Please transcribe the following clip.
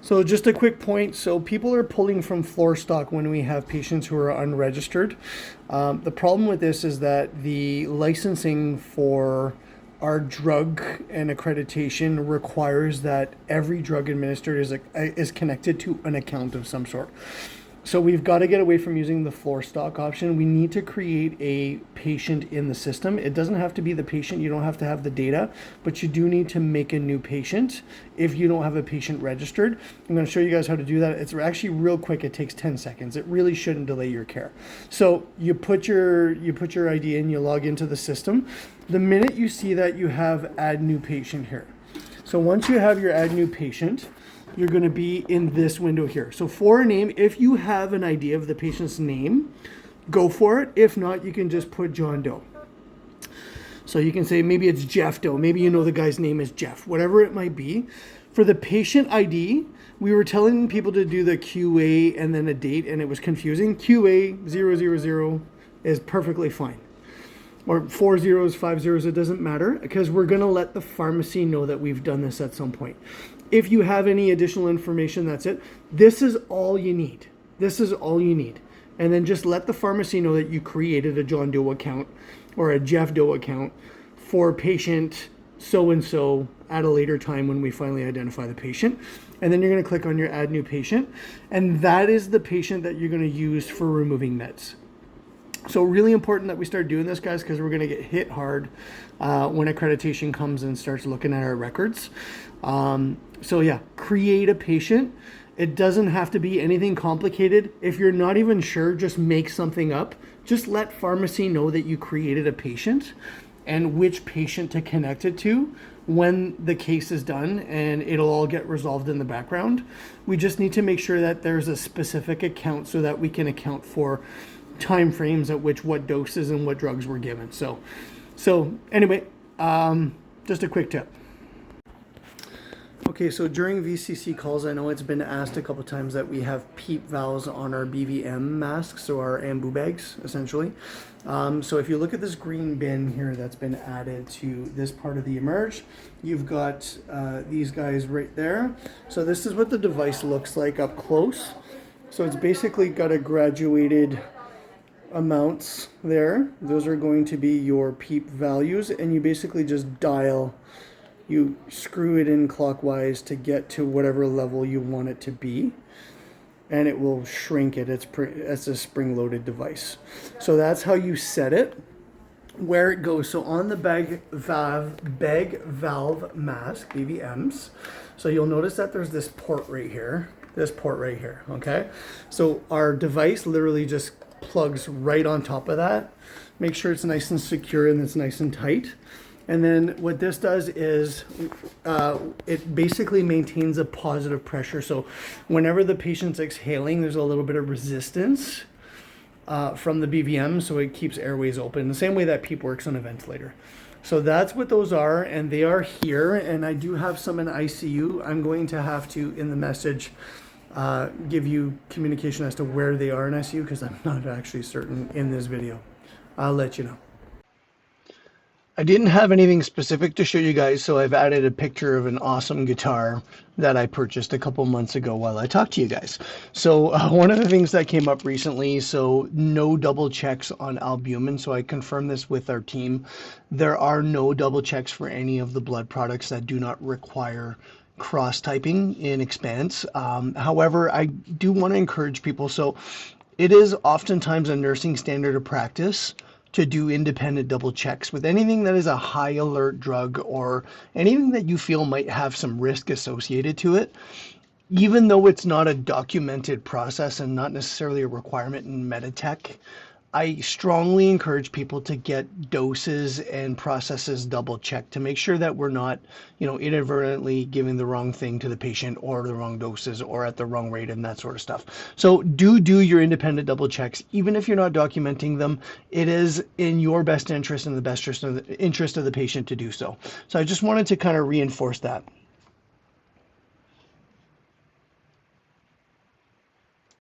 So just a quick point. So people are pulling from floor stock when we have patients who are unregistered. The problem with this is that the licensing for our drug and accreditation requires that every drug administered is connected to an account of some sort. So we've got to get away from using the floor stock option. We need to create a patient in the system. It doesn't have to be the patient. You don't have to have the data, but you do need to make a new patient if you don't have a patient registered. I'm going to show you guys how to do that. It's actually real quick. It takes 10 seconds. It really shouldn't delay your care. So you put your ID in, you log into the system. The minute you see that, you have add new patient here. So once you have your add new patient, you're going to be in this window here. So for a name, if you have an idea of the patient's name, go for it. If not, you can just put John Doe. So you can say maybe it's Jeff Doe. Maybe you know the guy's name is Jeff, whatever it might be. For the patient ID, we were telling people to do the QA and then a date, and it was confusing. QA 000 is perfectly fine. Or 4 zeros, 5 zeros, it doesn't matter, because we're going to let the pharmacy know that we've done this at some point. If you have any additional information, that's it. This is all you need. This is all you need. And then just let the pharmacy know that you created a John Doe account or a Jeff Doe account for patient so-and-so at a later time when we finally identify the patient. And then you're going to click on your add new patient. And that is the patient that you're going to use for removing meds. So really important that we start doing this, guys, because we're going to get hit hard when accreditation comes and starts looking at our records. So yeah, create a patient. It doesn't have to be anything complicated. If you're not even sure, just make something up. Just let pharmacy know that you created a patient and which patient to connect it to when the case is done, and it'll all get resolved in the background. We just need to make sure that there's a specific account so that we can account for time frames at which what doses and what drugs were given. So anyway, just a quick tip. Okay, so during VCC calls, I know it's been asked a couple times that we have PEEP valves on our BVM masks, so our ambu bags, essentially. So if you look at this green bin here that's been added to this part of the emerge, you've got these guys right there. So this is what the device looks like up close. So it's basically got a graduated amounts there. Those are going to be your PEEP values, and you basically just dial, you screw it in clockwise to get to whatever level you want it to be, and it will shrink it. It's a spring-loaded device. So that's how you set it, where it goes. So on the bag valve mask, BVMs, so you'll notice that there's this port right here, okay? So our device literally just plugs right on top of that. Make sure it's nice and secure and it's nice and tight. And then what this does is it basically maintains a positive pressure. So whenever the patient's exhaling, there's a little bit of resistance from the BVM, so it keeps airways open, the same way that PEEP works on a ventilator. So that's what those are, and they are here. And I do have some in ICU. I'm going to have to, in the message, give you communication as to where they are in ICU, because I'm not actually certain in this video. I'll let you know. I didn't have anything specific to show you guys, so I've added a picture of an awesome guitar that I purchased a couple months ago while I talked to you guys. So one of the things that came up recently, so no double checks on albumin. So I confirmed this with our team. There are no double checks for any of the blood products that do not require cross-typing in Expanse. However, I do want to encourage people. So it is oftentimes a nursing standard of practice to do independent double checks with anything that is a high alert drug or anything that you feel might have some risk associated to it. Even though it's not a documented process and not necessarily a requirement in Meditech, I strongly encourage people to get doses and processes double checked to make sure that we're not, inadvertently giving the wrong thing to the patient or the wrong doses or at the wrong rate and that sort of stuff. So do your independent double checks, even if you're not documenting them. It is in your best interest and the best interest of the patient to do so. So I just wanted to kind of reinforce that.